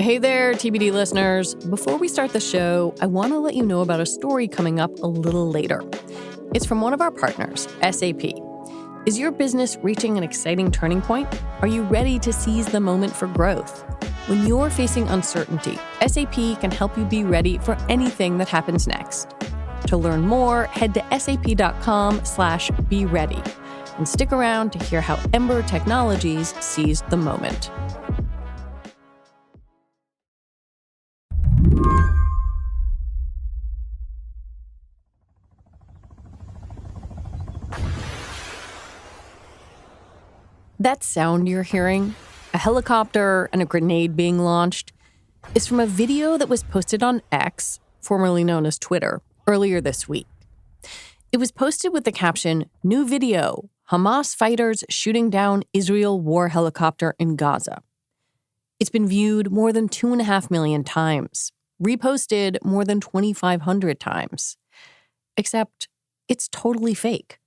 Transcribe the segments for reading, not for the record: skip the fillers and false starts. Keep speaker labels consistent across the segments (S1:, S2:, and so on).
S1: Hey there, TBD listeners. Before we start the show, I want to let you know about a story coming up a little later. It's from one of our partners, SAP. Is your business reaching an exciting turning point? Are you ready to seize the moment for growth? When you're facing uncertainty, SAP can help you be ready for anything that happens next. To learn more, head to sap.com/be ready and stick around to hear how Ember Technologies seized the moment. That sound you're hearing, a helicopter and a grenade being launched, is from a video that was posted on X, formerly known as Twitter, earlier this week. It was posted with the caption, "New video, Hamas fighters shooting down Israel war helicopter in Gaza." It's been viewed more than 2.5 million times, reposted more than 2,500 times. Except it's totally fake.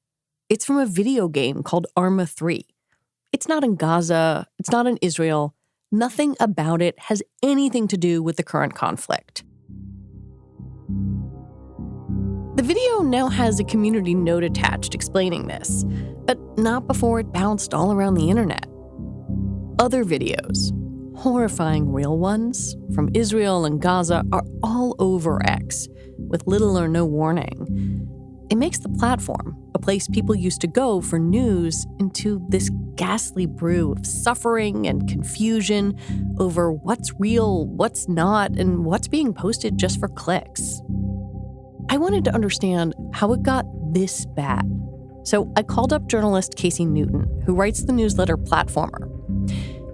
S1: It's from a video game called Arma 3. It's not in Gaza, it's not in Israel. Nothing about it has anything to do with the current conflict. The video now has a community note attached explaining this, but not before it bounced all around the internet. Other videos, horrifying real ones, from Israel and Gaza are all over X, with little or no warning. It makes the platform, a place people used to go for news, into this ghastly brew of suffering and confusion over what's real, what's not, and what's being posted just for clicks. I wanted to understand how it got this bad. So I called up journalist Casey Newton, who writes the newsletter Platformer.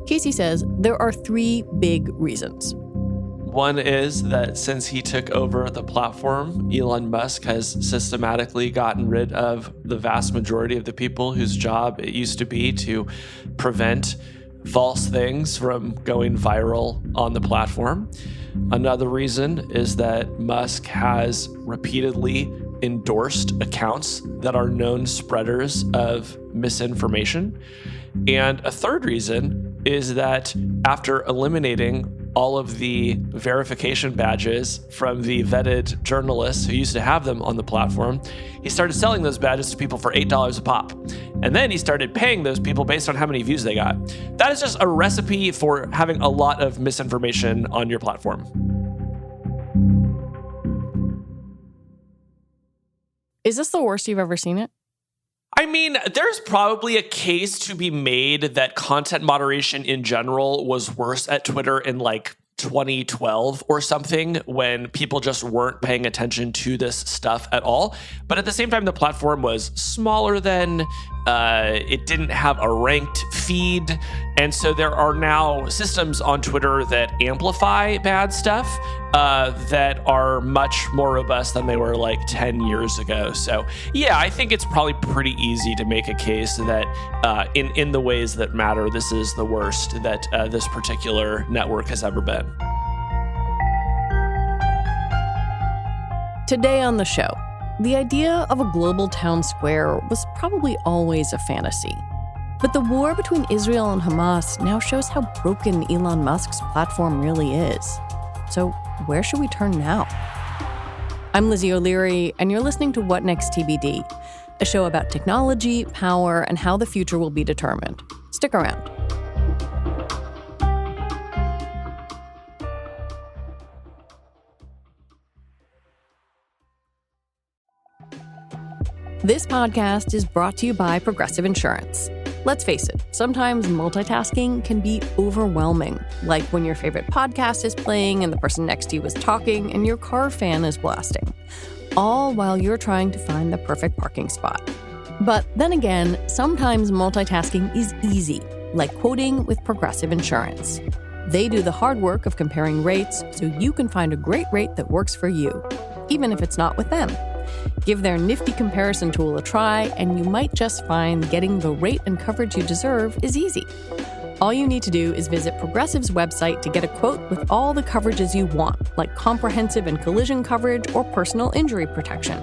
S1: Casey says there are 3 big reasons.
S2: One is that since he took over the platform, Elon Musk has systematically gotten rid of the vast majority of the people whose job it used to be to prevent false things from going viral on the platform. Another reason is that Musk has repeatedly endorsed accounts that are known spreaders of misinformation. And a third reason is that after eliminating all of the verification badges from the vetted journalists who used to have them on the platform, he started selling those badges to people for $8 a pop. And then he started paying those people based on how many views they got. That is just a recipe for having a lot of misinformation on your platform.
S1: Is this the worst you've ever seen it?
S2: I mean, there's probably a case to be made that content moderation in general was worse at Twitter in like 2012 or something, when people just weren't paying attention to this stuff at all. But at the same time, the platform was smaller then. It didn't have a ranked feed. And so there are now systems on Twitter that amplify bad stuff that are much more robust than they were like 10 years ago. So yeah, I think it's probably pretty easy to make a case that in the ways that matter, this is the worst that this particular network has ever been.
S1: Today on the show, the idea of a global town square was probably always a fantasy. But the war between Israel and Hamas now shows how broken Elon Musk's platform really is. So where should we turn now? I'm Lizzie O'Leary, and you're listening to What Next TBD, a show about technology, power, and how the future will be determined. Stick around. This podcast is brought to you by Progressive Insurance. Let's face it, sometimes multitasking can be overwhelming, like when your favorite podcast is playing and the person next to you is talking and your car fan is blasting, all while you're trying to find the perfect parking spot. But then again, sometimes multitasking is easy, like quoting with Progressive Insurance. They do the hard work of comparing rates so you can find a great rate that works for you, even if it's not with them. Give their nifty comparison tool a try, and you might just find getting the rate and coverage you deserve is easy. All you need to do is visit Progressive's website to get a quote with all the coverages you want, like comprehensive and collision coverage or personal injury protection.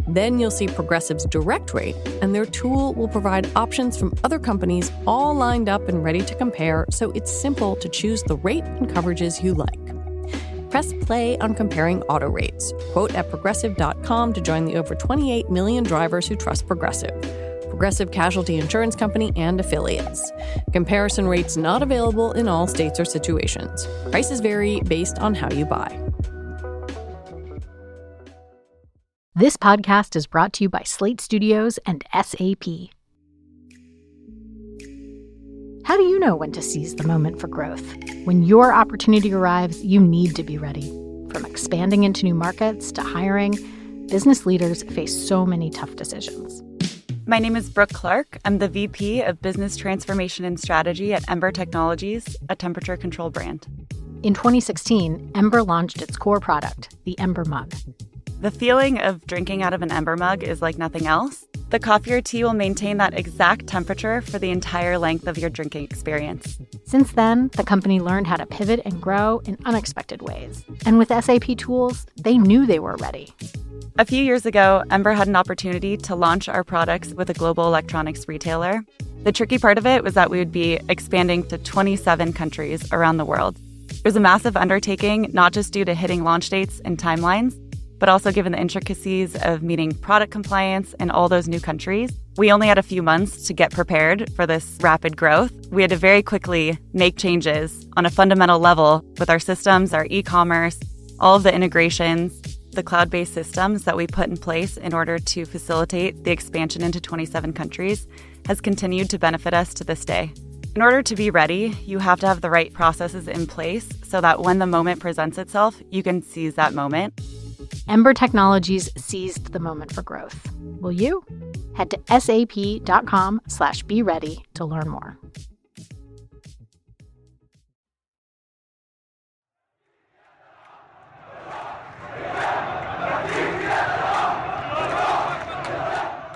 S1: Then you'll see Progressive's direct rate, and their tool will provide options from other companies all lined up and ready to compare, so it's simple to choose the rate and coverages you like. Press play on comparing auto rates. Quote at Progressive.com to join the over 28 million drivers who trust Progressive. Progressive Casualty Insurance Company and Affiliates. Comparison rates not available in all states or situations. Prices vary based on how you buy.
S3: This podcast is brought to you by Slate Studios and SAP. How do you know when to seize the moment for growth? When your opportunity arrives, you need to be ready. From expanding into new markets to hiring, business leaders face so many tough decisions.
S4: My name is Brooke Clark. I'm the VP of Business Transformation and Strategy at Ember Technologies, a temperature control brand.
S3: In 2016, Ember launched its core product, the Ember Mug.
S4: The feeling of drinking out of an Ember mug is like nothing else. The coffee or tea will maintain that exact temperature for the entire length of your drinking experience.
S3: Since then, the company learned how to pivot and grow in unexpected ways. And with SAP tools, they knew they were ready.
S4: A few years ago, Ember had an opportunity to launch our products with a global electronics retailer. The tricky part of it was that we would be expanding to 27 countries around the world. It was a massive undertaking, not just due to hitting launch dates and timelines, but also given the intricacies of meeting product compliance in all those new countries. We only had a few months to get prepared for this rapid growth. We had to very quickly make changes on a fundamental level with our systems, our e-commerce, all of the integrations, the cloud-based systems that we put in place in order to facilitate the expansion into 27 countries has continued to benefit us to this day. In order to be ready, you have to have the right processes in place so that when the moment presents itself, you can seize that moment.
S3: Ember Technologies seized the moment for growth. Will you? Head to sap.com/be ready to learn more.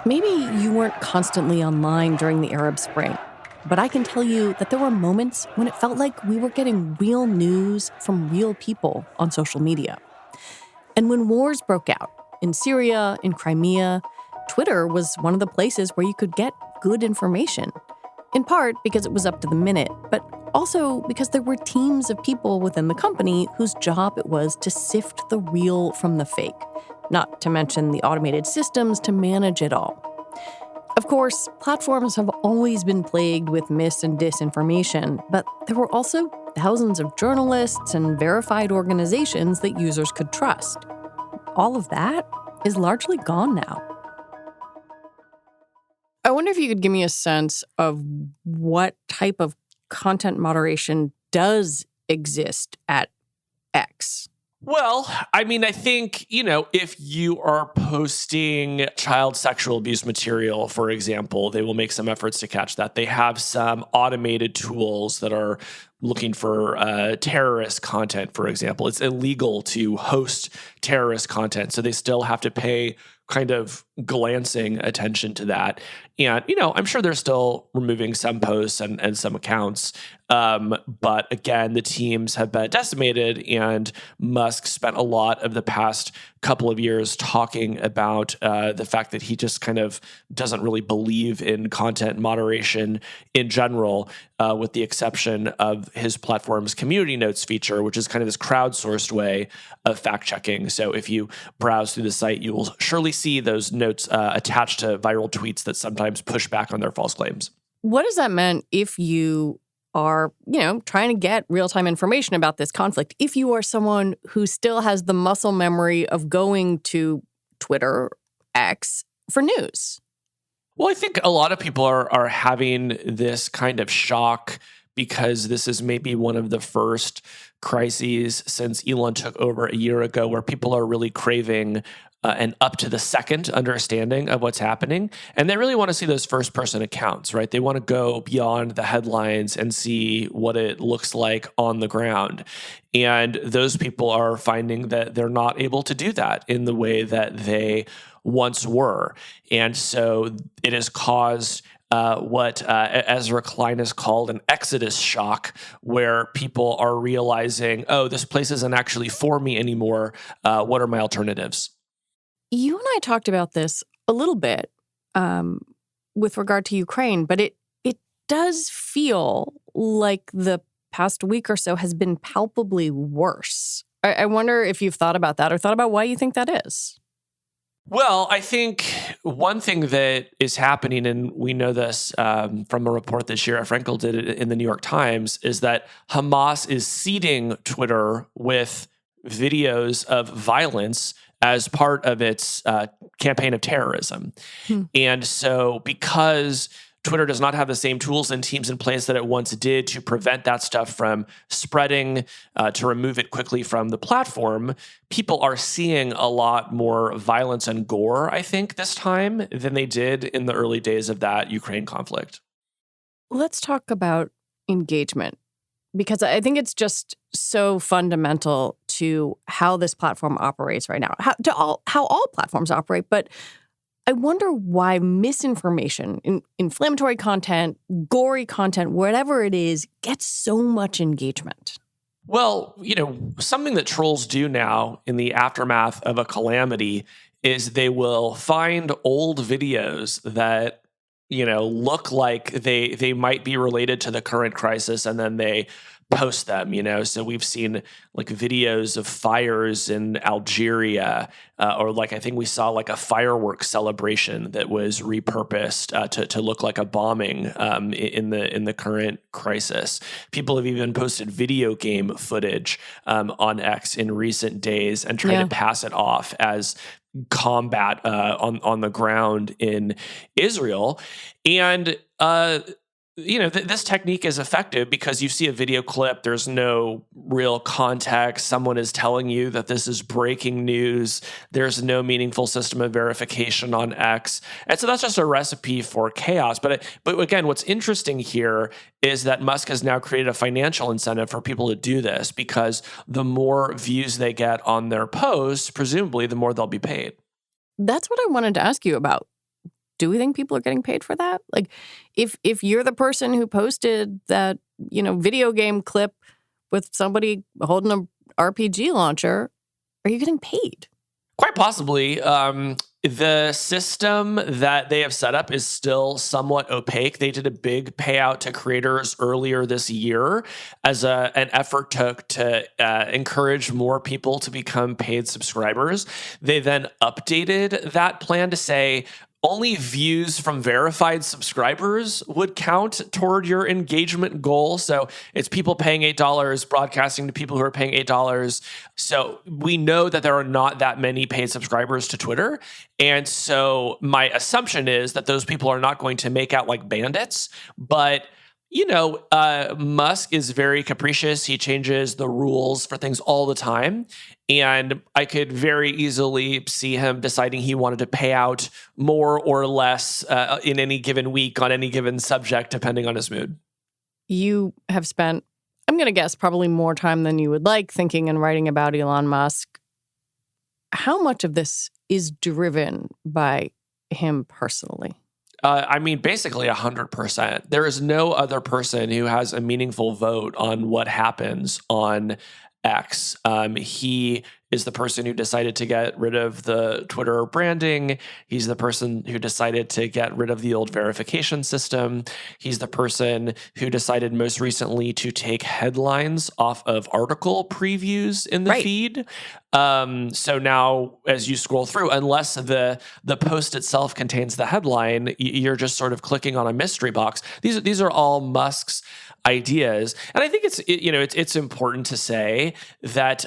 S1: Maybe you weren't constantly online during the Arab Spring, but I can tell you that there were moments when it felt like we were getting real news from real people on social media. And when wars broke out in Syria, in Crimea, Twitter was one of the places where you could get good information, in part because it was up to the minute, but also because there were teams of people within the company whose job it was to sift the real from the fake, not to mention the automated systems to manage it all. Of course, platforms have always been plagued with mis and disinformation, but there were also thousands of journalists and verified organizations that users could trust. All of that is largely gone now. I wonder if you could give me a sense of what type of content moderation does exist at X.
S2: Well, I mean, I think, if you are posting child sexual abuse material, for example, they will make some efforts to catch that. They have some automated tools that are looking for terrorist content, for example. It's illegal to host terrorist content, so they still have to pay kind of glancing attention to that. And, I'm sure they're still removing some posts and some accounts. But again, the teams have been decimated, and Musk spent a lot of the past couple of years talking about the fact that he just kind of doesn't really believe in content moderation in general, with the exception of his platform's community notes feature, which is kind of this crowdsourced way of fact checking. So if you browse through the site, you will surely see those notes attached to viral tweets that sometimes push back on their false claims.
S1: What does that mean if you are, trying to get real-time information about this conflict? If you are someone who still has the muscle memory of going to Twitter, X, for news?
S2: Well, I think a lot of people are having this kind of shock because this is maybe one of the first crises since Elon took over a year ago where people are really craving an up-to-the-second understanding of what's happening. And they really want to see those first-person accounts, right? They want to go beyond the headlines and see what it looks like on the ground. And those people are finding that they're not able to do that in the way that they once were. And so it has caused what Ezra Klein has called an exodus shock, where people are realizing, oh, this place isn't actually for me anymore. What are my alternatives?
S1: You and I talked about this a little bit with regard to Ukraine, but it does feel like the past week or so has been palpably worse. I wonder if you've thought about that or thought about why you think that is.
S2: Well, I think one thing that is happening, and we know this from a report that Shira Frankel did in the New York Times, is that Hamas is seeding Twitter with videos of violence as part of its campaign of terrorism. And so because Twitter does not have the same tools and teams in place that it once did to prevent that stuff from spreading, to remove it quickly from the platform, people are seeing a lot more violence and gore, I think, this time than they did in the early days of that Ukraine conflict.
S1: Let's talk about engagement, because I think it's just so fundamental to how this platform operates right now, how all platforms operate. But I wonder why misinformation, inflammatory content, gory content, whatever it is, gets so much engagement.
S2: Well, something that trolls do now in the aftermath of a calamity is they will find old videos that, look like they might be related to the current crisis, and then they post them, So we've seen like videos of fires in Algeria, or like I think we saw like a fireworks celebration that was repurposed to look like a bombing in the current crisis. People have even posted video game footage on X in recent days and tried to pass it off as combat on the ground in Israel. And this technique is effective because you see a video clip, there's no real context. Someone is telling you that this is breaking news. There's no meaningful system of verification on X. And so that's just a recipe for chaos. But again, what's interesting here is that Musk has now created a financial incentive for people to do this, because the more views they get on their posts, presumably the more they'll be paid.
S1: That's what I wanted to ask you about. Do we think people are getting paid for that? Like, if you're the person who posted that, video game clip with somebody holding an RPG launcher, are you getting paid?
S2: Quite possibly. The system that they have set up is still somewhat opaque. They did a big payout to creators earlier this year as an effort to encourage more people to become paid subscribers. They then updated that plan to say only views from verified subscribers would count toward your engagement goal. So it's people paying $8, broadcasting to people who are paying $8. So we know that there are not that many paid subscribers to Twitter. And so my assumption is that those people are not going to make out like bandits. But Musk is very capricious. He changes the rules for things all the time. And I could very easily see him deciding he wanted to pay out more or less in any given week on any given subject, depending on his mood.
S1: You have spent, I'm going to guess, probably more time than you would like thinking and writing about Elon Musk. How much of this is driven by him personally?
S2: Basically 100%. There is no other person who has a meaningful vote on what happens on X. He is the person who decided to get rid of the Twitter branding. He's the person who decided to get rid of the old verification system. He's the person who decided most recently to take headlines off of article previews in the feed. So now as you scroll through, unless the post itself contains the headline, you're just sort of clicking on a mystery box. These are all Musk's ideas. And I think it's important to say that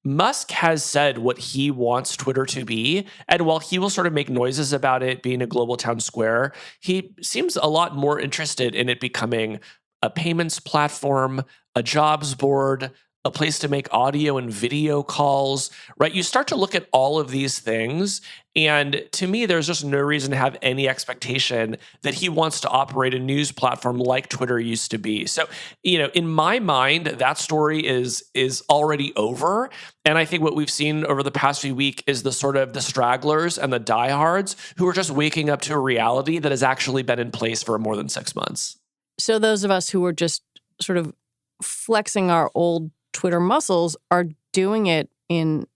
S2: Musk has said what he wants Twitter to be. And while he will sort of make noises about it being a global town square, he seems a lot more interested in it becoming a payments platform, a jobs board, a place to make audio and video calls, right? You start to look at all of these things, and to me, there's just no reason to have any expectation that he wants to operate a news platform like Twitter used to be. So, in my mind, that story is already over. And I think what we've seen over the past few weeks is the sort of the stragglers and the diehards who are just waking up to a reality that has actually been in place for more than 6 months.
S1: So those of us who were just sort of flexing our old Twitter muscles are doing it in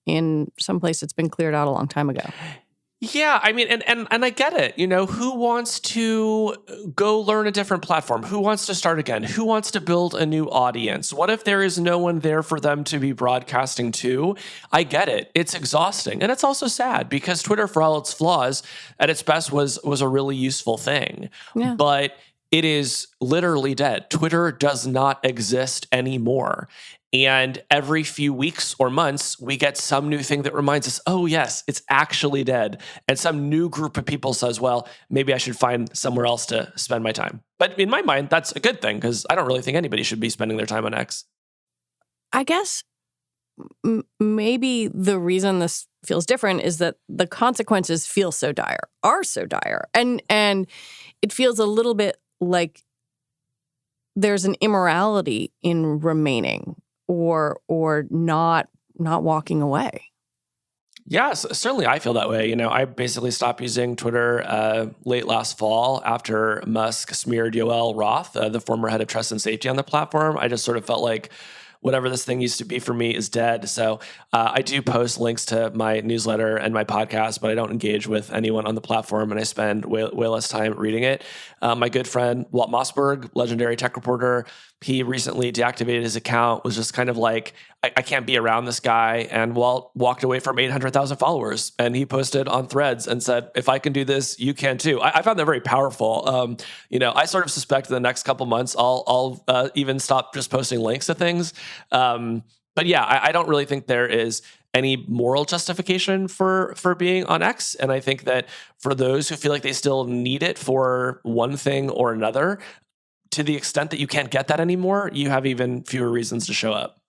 S1: some place it's been cleared out a long time ago.
S2: Yeah, I mean, and I get it. Who wants to go learn a different platform? Who wants to start again? Who wants to build a new audience? What if there is no one there for them to be broadcasting to? I get it. It's exhausting. And it's also sad because Twitter, for all its flaws, at its best was a really useful thing.
S1: Yeah.
S2: But it is literally dead. Twitter does not exist anymore. And every few weeks or months, we get some new thing that reminds us, oh, yes, it's actually dead. And some new group of people says, well, maybe I should find somewhere else to spend my time. But in my mind, that's a good thing because I don't really think anybody should be spending their time on X.
S1: I guess maybe the reason this feels different is that the consequences are so dire. And it feels a little bit like there's an immorality in remaining or not walking away.
S2: Yes, certainly I feel that way. I basically stopped using Twitter late last fall after Musk smeared Yoel Roth, the former head of trust and safety on the platform. I just sort of felt like whatever this thing used to be for me is dead. So I do post links to my newsletter and my podcast, but I don't engage with anyone on the platform, and I spend way less time reading it. My good friend, Walt Mossberg, legendary tech reporter, he recently deactivated his account, was just kind of like, I can't be around this guy. And Walt walked away from 800,000 followers. And he posted on Threads and said, if I can do this, you can too. I found that very powerful. I sort of suspect in the next couple months, I'll even stop just posting links to things. But yeah, I don't really think there is any moral justification for being on X. And I think that for those who feel like they still need it for one thing or another, to the extent that you can't get that anymore, you have even fewer reasons to show up.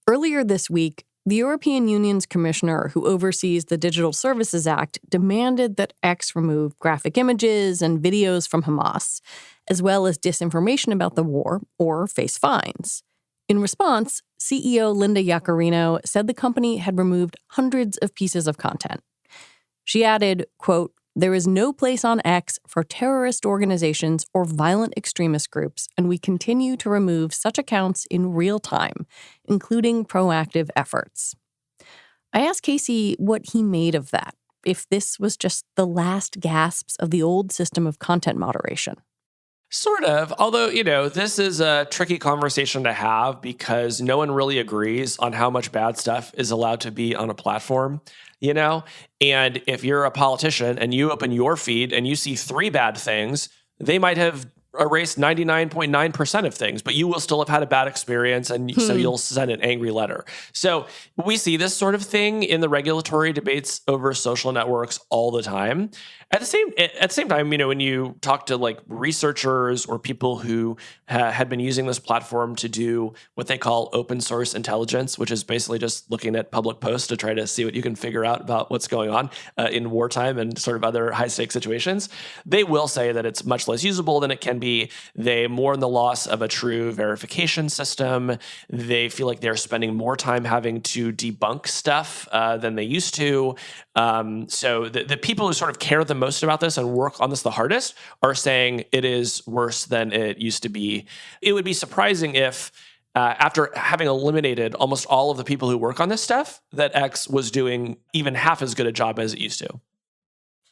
S1: Earlier this week, the European Union's commissioner who oversees the Digital Services Act demanded that X remove graphic images and videos from Hamas, as well as disinformation about the war, or face fines. In response, CEO Linda Yaccarino said the company had removed hundreds of pieces of content. She added, quote, "There is no place on X for terrorist organizations or violent extremist groups, and we continue to remove such accounts in real time, including proactive efforts." I asked Casey what he made of that, if this was just the last gasps of the old system of content moderation.
S2: Sort of, although, this is a tricky conversation to have because no one really agrees on how much bad stuff is allowed to be on a platform, And if you're a politician and you open your feed and you see 3 bad things, they might have erased 99.9% of things, but you will still have had a bad experience, and so you'll send an angry letter. So we see this sort of thing in the regulatory debates over social networks all the time. At the same time, when you talk to like researchers or people who had been using this platform to do what they call open source intelligence, which is basically just looking at public posts to try to see what you can figure out about what's going on in wartime and sort of other high stakes situations, they will say that it's much less usable than it can be. They mourn the loss of a true verification system. They feel like they're spending more time having to debunk stuff than they used to. So the people who sort of care the most about this and work on this the hardest are saying it is worse than it used to be. It would be surprising if after having eliminated almost all of the people who work on this stuff, that X was doing even half as good a job as it used to.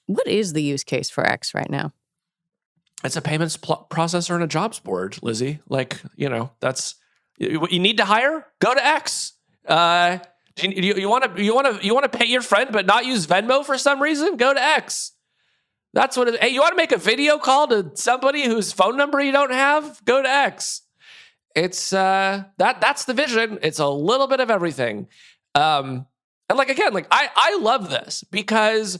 S1: What is the use case for X right now?
S2: It's a payments processor and a jobs board, Lizzie. That's what you need to hire. Go to X. You want to pay your friend but not use Venmo for some reason? Go to X. That's what it is. Hey, you want to make a video call to somebody whose phone number you don't have? Go to X. It's that's the vision. It's a little bit of everything. And I love this because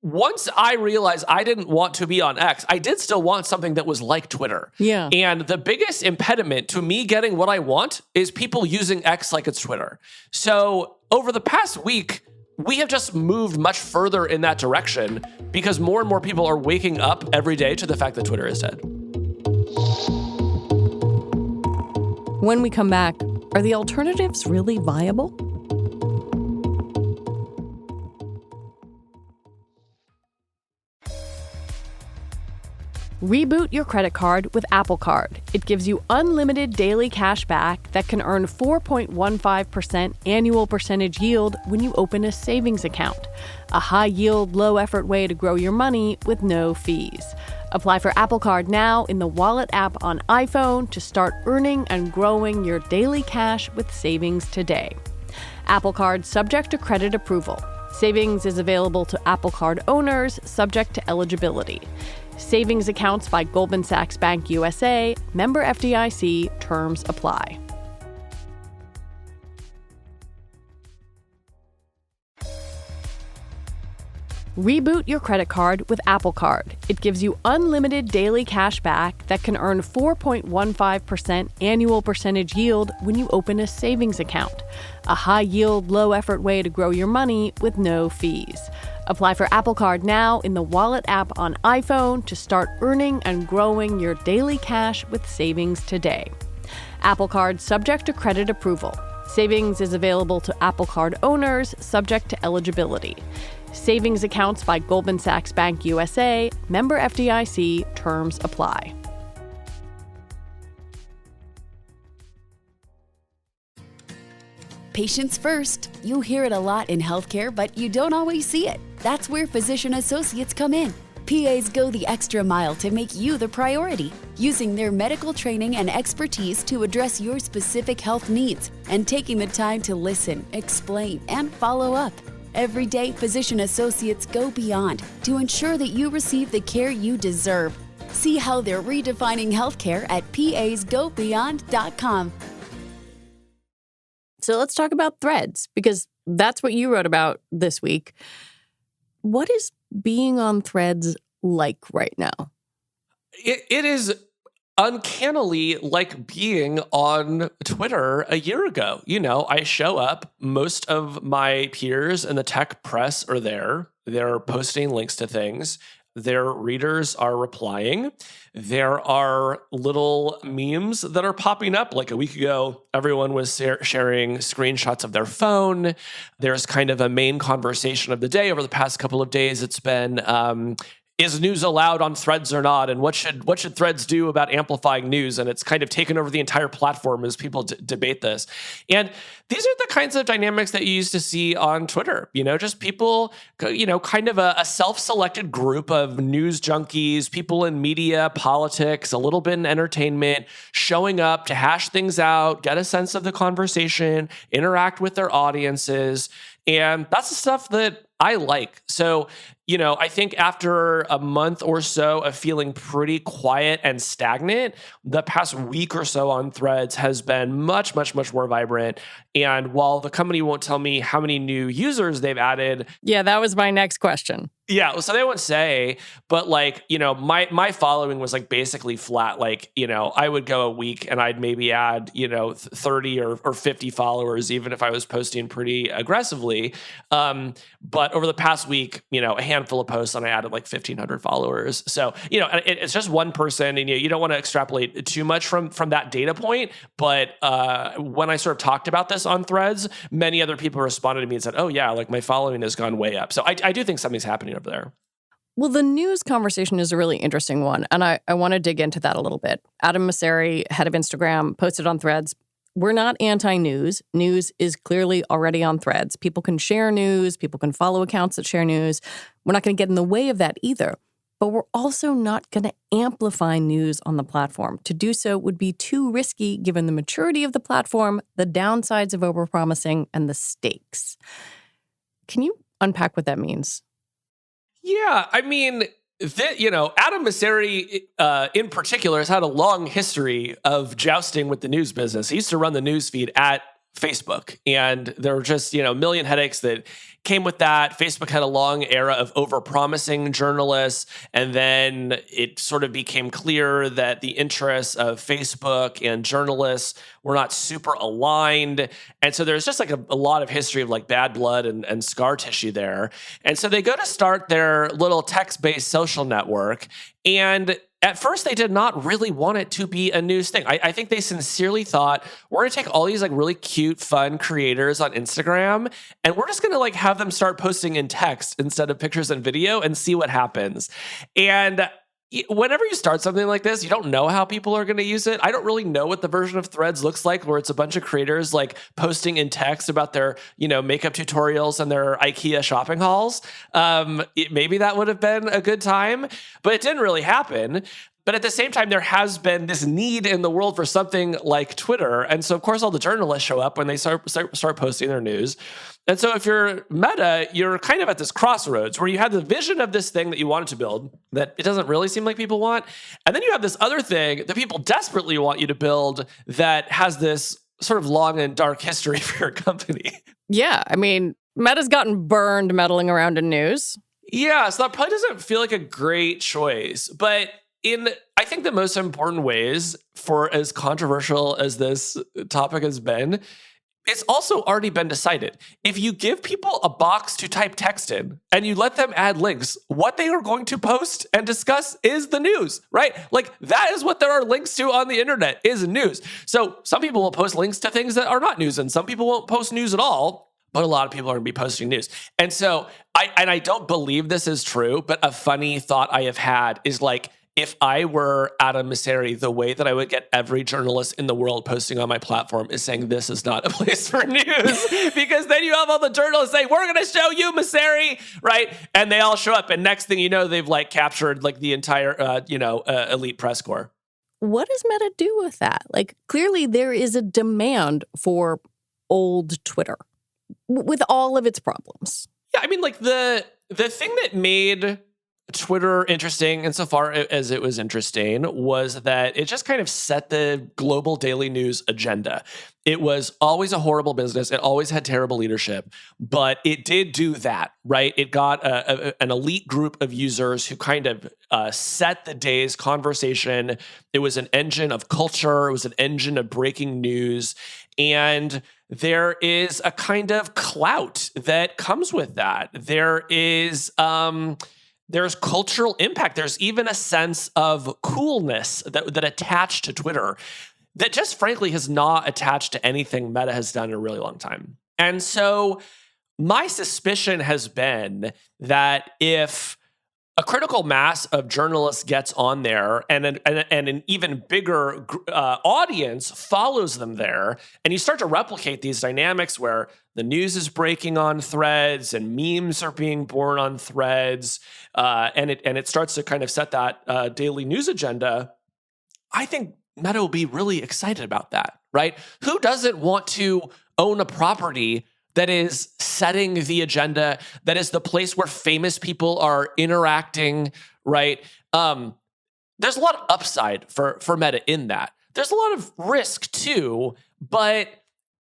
S2: once I realized I didn't want to be on X, I did still want something that was like Twitter.
S1: Yeah.
S2: And the biggest impediment to me getting what I want is people using X like it's Twitter. So over the past week, we have just moved much further in that direction because more and more people are waking up every day to the fact that Twitter is dead.
S1: When we come back, are the alternatives really viable? Reboot your credit card with Apple Card. It gives you unlimited daily cash back, that can earn 4.15% annual percentage yield when you open a savings account. A high-yield, low-effort way to grow your money with no fees. Apply for Apple Card now in the Wallet app on iPhone to start earning and growing your daily cash with savings today. Apple Card subject to credit approval. Savings is available to Apple Card owners subject to eligibility. Savings accounts by Goldman Sachs Bank USA, member FDIC, terms apply. Reboot your credit card with Apple Card. It gives you unlimited daily cash back that can earn 4.15% annual percentage yield when you open a savings account. A high-yield, low-effort way to grow your money with no fees. Apply for Apple Card now in the Wallet app on iPhone to start earning and growing your daily cash with savings today. Apple Card subject to credit approval. Savings is available to Apple Card owners subject to eligibility. Savings accounts by Goldman Sachs Bank USA, member FDIC, terms apply.
S5: Patients first. You hear it a lot in healthcare, but you don't always see it. That's where physician associates come in. PAs go the extra mile to make you the priority, using their medical training and expertise to address your specific health needs and taking the time to listen, explain, and follow up. Every day, physician associates go beyond to ensure that you receive the care you deserve. See how they're redefining healthcare at pasgobeyond.com.
S1: So let's talk about Threads, because that's what you wrote about this week. What is being on Threads like right now?
S2: It is uncannily like being on Twitter a year ago. You know, I show up, most of my peers in the tech press are there. They're posting links to things. Their readers are replying. There are little memes that are popping up. Like a week ago, everyone was sharing screenshots of their phone. There's kind of a main conversation of the day. Over the past couple of days, it's been, is news allowed on Threads or not? And what should Threads do about amplifying news? And it's kind of taken over the entire platform as people debate this. And these are the kinds of dynamics that you used to see on Twitter. You know, just people, you know, kind of a self-selected group of news junkies, people in media, politics, a little bit in entertainment, showing up to hash things out, get a sense of the conversation, interact with their audiences. And that's the stuff that I like. So, you know, I think after a month or so of feeling pretty quiet and stagnant, the past week or so on Threads has been much, much, much more vibrant. And while the company won't tell me how many new users they've added.
S1: Yeah, that was my next question.
S2: Yeah, so they won't say, but like, you know, my following was like basically flat. Like, you know, I would go a week and I'd maybe add, you know, 30 or 50 followers, even if I was posting pretty aggressively. But over the past week, you know, a handful of posts and I added like 1,500 followers. So, you know, it's just one person, and you don't want to extrapolate too much from that data point. But when I sort of talked about this on Threads, many other people responded to me and said, oh yeah, like my following has gone way up. So I do think something's happening over there.
S1: Well, the news conversation is a really interesting one, and I want to dig into that a little bit. Adam Mosseri, head of Instagram, posted on Threads, we're not anti-news. News is clearly already on Threads. People can share news. People can follow accounts that share news. We're not going to get in the way of that either. But we're also not going to amplify news on the platform. To do so would be too risky given the maturity of the platform, the downsides of overpromising, and the stakes. Can you unpack what that means?
S2: Yeah, I mean, you know, Adam Mosseri in particular has had a long history of jousting with the news business. He used to run the news feed at Facebook, and there were just, you know, a million headaches that came with that. Facebook had a long era of overpromising journalists, and then it sort of became clear that the interests of Facebook and journalists were not super aligned. And so there's just like a lot of history of like bad blood and scar tissue there. And so they go to start their little text-based social network, and at first, they did not really want it to be a news thing. I think they sincerely thought, we're going to take all these like really cute, fun creators on Instagram, and we're just going to like have them start posting in text instead of pictures and video and see what happens. And whenever you start something like this, you don't know how people are going to use it. I don't really know what the version of Threads looks like, where it's a bunch of creators like posting in text about their, makeup tutorials and their IKEA shopping hauls. Maybe that would have been a good time, but it didn't really happen. But at the same time, there has been this need in the world for something like Twitter. And so, of course, all the journalists show up when they start posting their news. And so if you're Meta, you're kind of at this crossroads where you have the vision of this thing that you wanted to build that it doesn't really seem like people want. And then you have this other thing that people desperately want you to build that has this sort of long and dark history for your company.
S1: Yeah, I mean, Meta's gotten burned meddling around in news.
S2: Yeah, so that probably doesn't feel like a great choice. But I think the most important ways, for as controversial as this topic has been, it's also already been decided. If you give people a box to type text in and you let them add links, what they are going to post and discuss is the news, right? Like, that is what there are links to on the internet, is news. So some people will post links to things that are not news, and some people won't post news at all. But a lot of people are going to be posting news. And so I don't believe this is true, but a funny thought I have had is like, if I were Adam Mosseri, the way that I would get every journalist in the world posting on my platform is saying this is not a place for news, because then you have all the journalists saying, we're going to show you Mosseri, right? And they all show up. And next thing you know, they've like captured like the entire, elite press corps.
S1: What does Meta do with that? Like, clearly there is a demand for old Twitter with all of its problems.
S2: Yeah, I mean, like the thing that made Twitter interesting insofar as it was interesting was that it just kind of set the global daily news agenda. It was always a horrible business. It always had terrible leadership, but it did do that, right? It got an elite group of users who kind of set the day's conversation. It was an engine of culture. It was an engine of breaking news. And there is a kind of clout that comes with that. There's cultural impact. There's even a sense of coolness that attached to Twitter that just frankly has not attached to anything Meta has done in a really long time. And so my suspicion has been that if a critical mass of journalists gets on there and an even bigger audience follows them there, and you start to replicate these dynamics where the news is breaking on Threads and memes are being born on Threads, and it starts to kind of set that daily news agenda, I think Meta will be really excited about that, right? Who doesn't want to own a property that is setting the agenda, that is the place where famous people are interacting, right? There's a lot of upside for Meta in that. There's a lot of risk too, but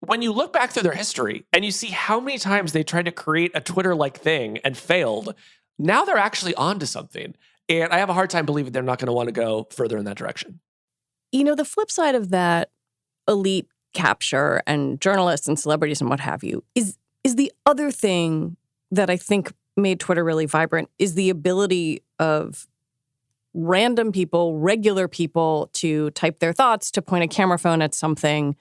S2: when you look back through their history and you see how many times they tried to create a Twitter-like thing and failed, now they're actually onto something. And I have a hard time believing they're not going to want to go further in that direction.
S1: You know, the flip side of that elite capture and journalists and celebrities and what have you is the other thing that I think made Twitter really vibrant is the ability of random people, regular people, to type their thoughts, to point a camera phone at something.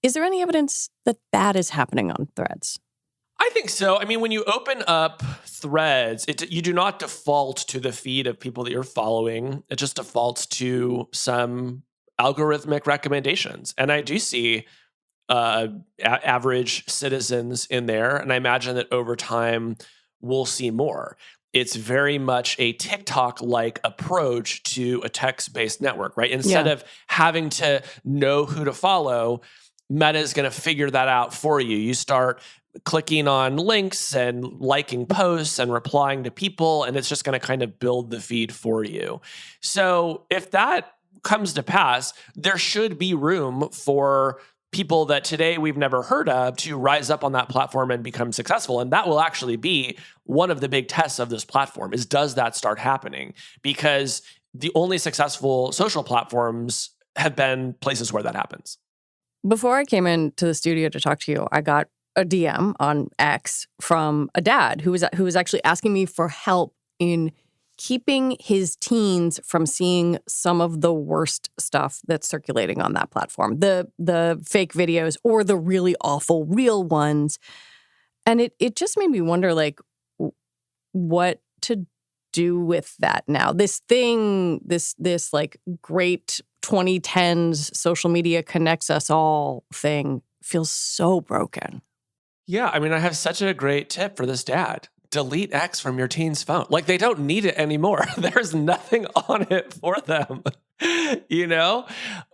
S1: Is there any evidence that that is happening on Threads?
S2: I think so. I mean, when you open up Threads, you do not default to the feed of people that you're following. It just defaults to some algorithmic recommendations. And I do see average citizens in there. And I imagine that over time, we'll see more. It's very much a TikTok-like approach to a text-based network, right? Instead of having to know who to follow, Meta is going to figure that out for you. You start clicking on links and liking posts and replying to people, and it's just going to kind of build the feed for you. So if that comes to pass, there should be room for people that today we've never heard of to rise up on that platform and become successful. And that will actually be one of the big tests of this platform is, does that start happening? Because the only successful social platforms have been places where that happens.
S1: Before I came into the studio to talk to you, I got a DM on X from a dad who was actually asking me for help in keeping his teens from seeing some of the worst stuff that's circulating on that platform, the fake videos or the really awful real ones. And it just made me wonder, like, what to do with that now? This thing, this like great 2010s social media connects us all thing feels so broken.
S2: Yeah, I mean, I have such a great tip for this dad. Delete X from your teen's phone. Like, they don't need it anymore. There's nothing on it for them, you know?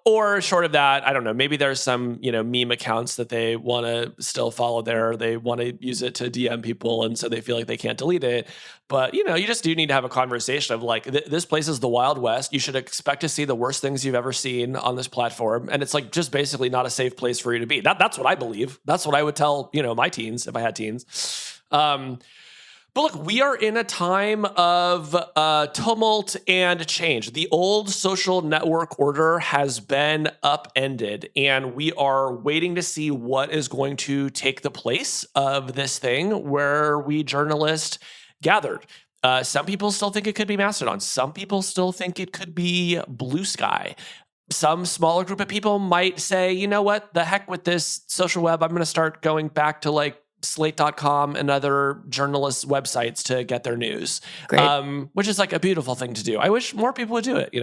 S2: Or short of that, I don't know, maybe there's some, meme accounts that they want to still follow there. They want to use it to DM people, and so they feel like they can't delete it. But, you just do need to have a conversation of like, this place is the Wild West. You should expect to see the worst things you've ever seen on this platform. And it's like just basically not a safe place for you to be. That's what I believe. That's what I would tell, my teens if I had teens. But look, we are in a time of tumult and change. The old social network order has been upended, and we are waiting to see what is going to take the place of this thing where we journalists gathered. Some people still think it could be Mastodon. Some people still think it could be Blue Sky. Some smaller group of people might say, you know what, the heck with this social web. I'm going to start going back to like Slate.com and other journalists' websites to get their news, which is like a beautiful thing to do. I wish more people would do it,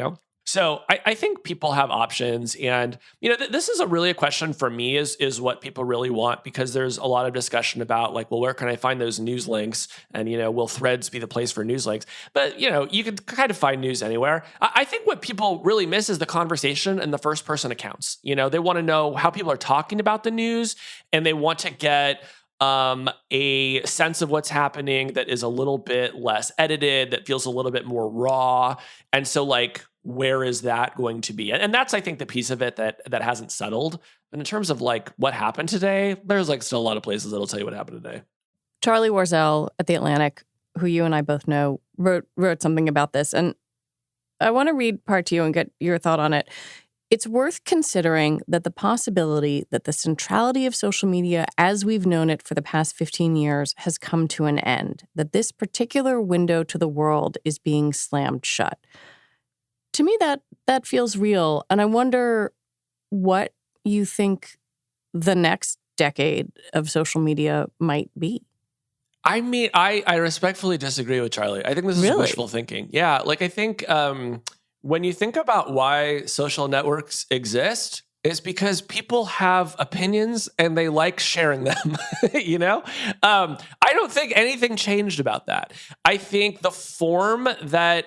S2: So I think people have options. And, this is really a question for me is what people really want, because there's a lot of discussion about like, well, where can I find those news links? And, will Threads be the place for news links? But, you can kind of find news anywhere. I think what people really miss is the conversation and the first person accounts. They want to know how people are talking about the news, and they want to get a sense of what's happening that is a little bit less edited, that feels a little bit more raw. And so like, where is that going to be? And that's, I think, the piece of it that hasn't settled. And in terms of like what happened today, there's like still a lot of places that'll tell you what happened today.
S1: Charlie Warzel at The Atlantic, who you and I both know, wrote something about this. And I want to read part to you and get your thought on it. It's worth considering that the possibility that the centrality of social media as we've known it for the past 15 years has come to an end, that this particular window to the world is being slammed shut. To me, that feels real. And I wonder what you think the next decade of social media might be.
S2: I mean, I respectfully disagree with Charlie. I think this is wishful thinking. Yeah, like I think... when you think about why social networks exist, it's because people have opinions and they like sharing them, I don't think anything changed about that. I think the form that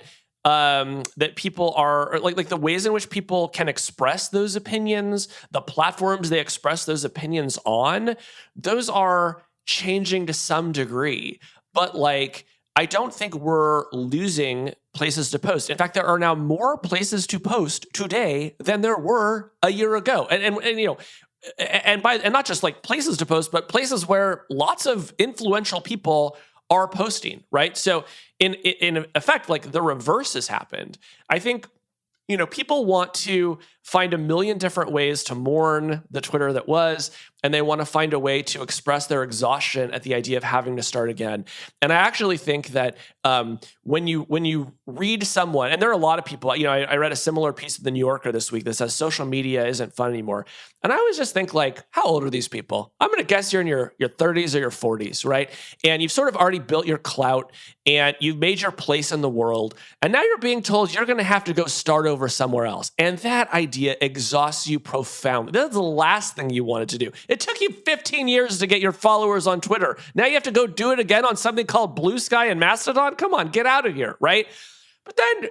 S2: people are, or like the ways in which people can express those opinions, the platforms they express those opinions on, those are changing to some degree. But like, I don't think we're losing places to post. In fact, there are now more places to post today than there were a year ago. And not just like places to post, but places where lots of influential people are posting, right? So in effect, like the reverse has happened. I think, people want to find a million different ways to mourn the Twitter that was, and they want to find a way to express their exhaustion at the idea of having to start again. And I actually think that when you read someone, and there are a lot of people, I read a similar piece of The New Yorker this week that says social media isn't fun anymore. And I always just think like, how old are these people? I'm going to guess you're in your 30s or your 40s, right? And you've sort of already built your clout and you've made your place in the world. And now you're being told you're going to have to go start over somewhere else. And that idea exhausts you profoundly. That's the last thing you wanted to do. It took you 15 years to get your followers on Twitter. Now you have to go do it again on something called Blue Sky and Mastodon? Come on, get out of here, right? But then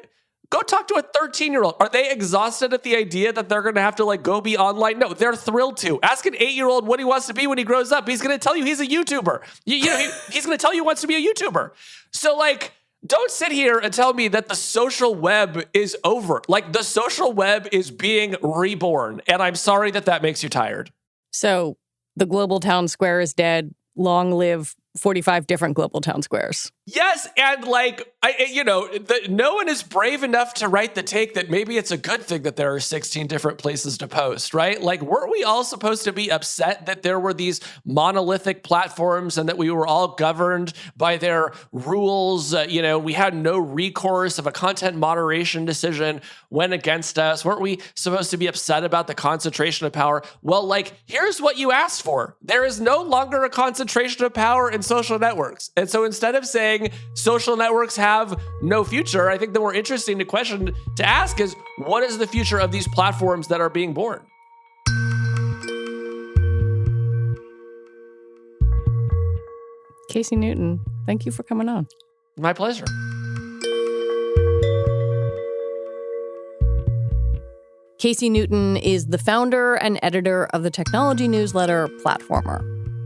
S2: go talk to a 13-year-old. Are they exhausted at the idea that they're going to have to like go be online? No, they're thrilled to. Ask an 8-year-old what he wants to be when he grows up. He's going to tell you he's a YouTuber. He's going to tell you he wants to be a YouTuber. So like, don't sit here and tell me that the social web is over. Like the social web is being reborn. And I'm sorry that makes you tired.
S1: So the global town square is dead. Long live 45 different global town squares.
S2: Yes, and like, no one is brave enough to write the take that maybe it's a good thing that there are 16 different places to post, right? Like, weren't we all supposed to be upset that there were these monolithic platforms and that we were all governed by their rules? We had no recourse if a content moderation decision went against us. Weren't we supposed to be upset about the concentration of power? Well, like, here's what you asked for. There is no longer a concentration of power in social networks. And so instead of saying, saying social networks have no future. I think the more interesting question to ask is, what is the future of these platforms that are being born?
S1: Casey Newton, thank you for coming on.
S2: My pleasure.
S1: Casey Newton is the founder and editor of the technology newsletter Platformer.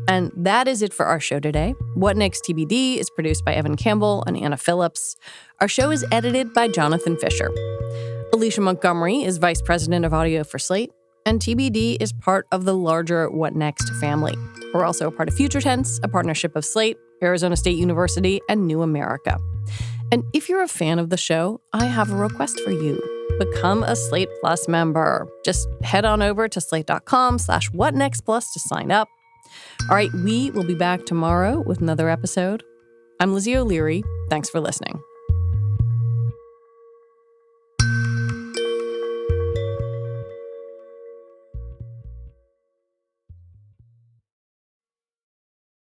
S1: And that is it for our show today. What Next TBD is produced by Evan Campbell and Anna Phillips. Our show is edited by Jonathan Fisher. Alicia Montgomery is vice president of audio for Slate, and TBD is part of the larger What Next family. We're also a part of Future Tense, a partnership of Slate, Arizona State University, and New America. And if you're a fan of the show, I have a request for you. Become a Slate Plus member. Just head on over to slate.com/whatnextplus to sign up. All right, we will be back tomorrow with another episode. I'm Lizzie O'Leary. Thanks for listening.